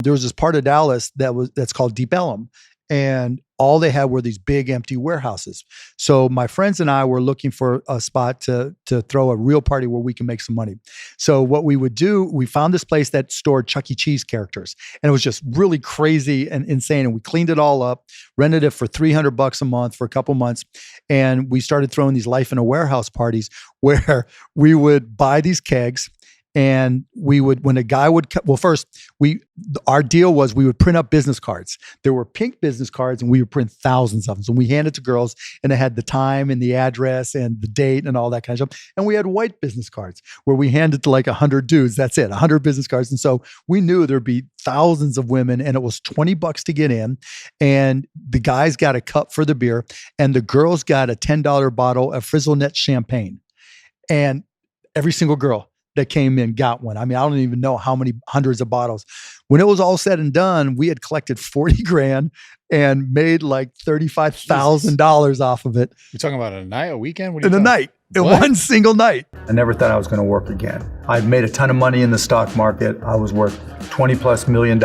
There was this part of Dallas that's called Deep Ellum, and all they had were these big empty warehouses. So my friends and I were looking for a spot to throw a real party where we can make some money. So what we would do, we found this place that stored Chuck E. Cheese characters, and it was just really crazy and insane. And we cleaned it all up, rented it for $300 a month for a couple months, and we started throwing these life in a warehouse parties where we would buy these kegs. And we would, when a guy would, well, first, our deal was we would print up business cards. There were pink business cards, and we would print thousands of them. So we handed to girls, and it had the time and the address and the date and all that kind of stuff. And we had white business cards where we handed to like 100 dudes. That's it, 100 business cards. And so we knew there'd be thousands of women, and it was $20 to get in. And the guys got a cup for the beer, and the girls got a $10 bottle of Frizzle-Net champagne. And every single girl that came in got one. I mean, I don't even know how many hundreds of bottles. When it was all said and done, we had collected 40 grand and made like $35,000 off of it. You're talking about a night, a weekend? What in a night, in one single night. I never thought I was going to work again. I'd made a ton of money in the stock market. I was worth $20+ million.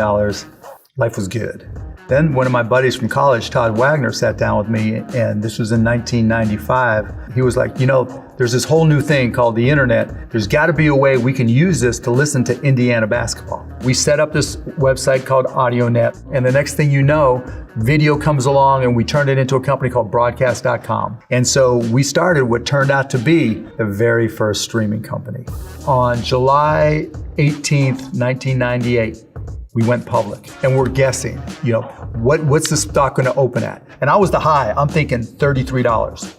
Life was good. Then one of my buddies from college, Todd Wagner, sat down with me, and this was in 1995. He was like, there's this whole new thing called the internet. There's got to be a way we can use this to listen to Indiana basketball. We set up this website called AudioNet, and the next thing you know, video comes along, and we turned it into a company called broadcast.com. And so we started what turned out to be the very first streaming company. On July 18th, 1998, we went public, and we're guessing, what's the stock going to open at? And I was the high. I'm thinking $33.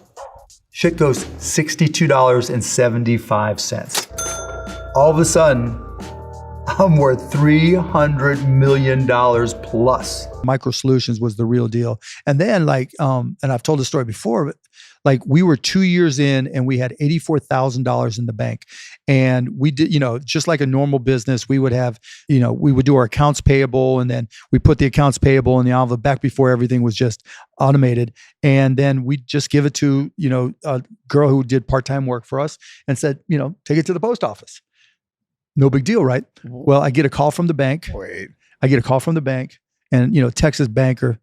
Shit goes $62.75. All of a sudden, I'm worth $300 million plus. MicroSolutions was the real deal. And then and I've told this story before, but we were 2 years in, and we had $84,000 in the bank. And we did, just like a normal business, we would have, we would do our accounts payable, and then we put the accounts payable in the envelope back before everything was just automated. And then we just give it to, a girl who did part-time work for us and said, take it to the post office. No big deal, right? Well, I get a call from the bank. And, Texas banker,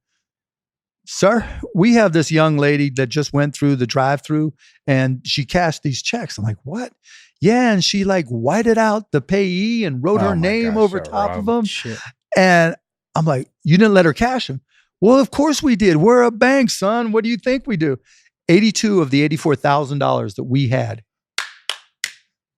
sir, we have this young lady that just went through the drive-through, and she cashed these checks. I'm like, what? Yeah, and she whited out the payee and wrote her name over top of them. Shit. And I'm like, you didn't let her cash them? Well, of course we did. We're a bank, son. What do you think we do? 82 of the $84,000 that we had,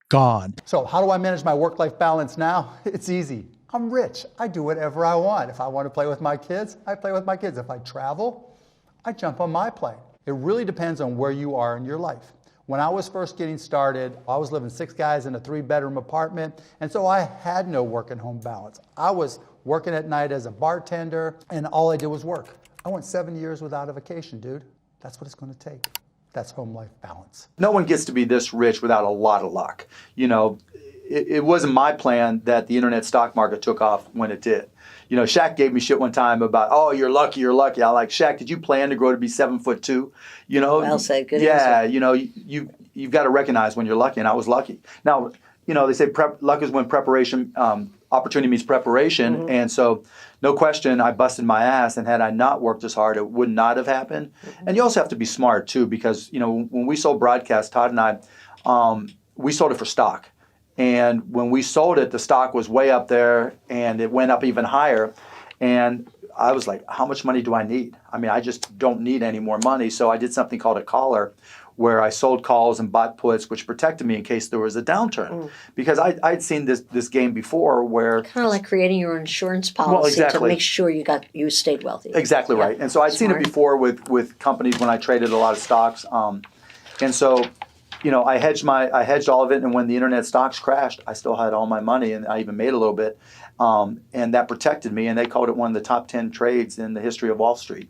gone. So how do I manage my work-life balance now? It's easy. I'm rich. I do whatever I want. If I want to play with my kids, I play with my kids. If I travel, I jump on my plane. It really depends on where you are in your life. When I was first getting started, I was living 6 guys in a 3-bedroom apartment, and so I had no work and home balance. I was working at night as a bartender, and all I did was work. I went 7 years without a vacation, dude. That's what it's going to take. That's home life balance. No one gets to be this rich without a lot of luck. It wasn't my plan that the internet stock market took off when it did. Shaq gave me shit one time about, oh, you're lucky. I like, Shaq, did you plan to grow to be 7'2"? Well said, good answer. Yeah, you've got to recognize when you're lucky, and I was lucky. Now, they say luck is when opportunity meets preparation, mm-hmm. And so no question, I busted my ass, and had I not worked as hard, it would not have happened. Mm-hmm. And you also have to be smart too, because when we sold broadcast, Todd and I, we sold it for stock. And when we sold it, the stock was way up there, and it went up even higher. And I was like, how much money do I need? I mean, I just don't need any more money. So I did something called a collar, where I sold calls and bought puts, which protected me in case there was a downturn. Because I'd seen this game before where... Kind of like creating your insurance policy to make sure you stayed wealthy. Exactly right. And so I'd seen it before with companies when I traded a lot of stocks. And so... I hedged all of it, and when the internet stocks crashed, I still had all my money, and I even made a little bit, and that protected me. And they called it one of the top 10 trades in the history of Wall Street.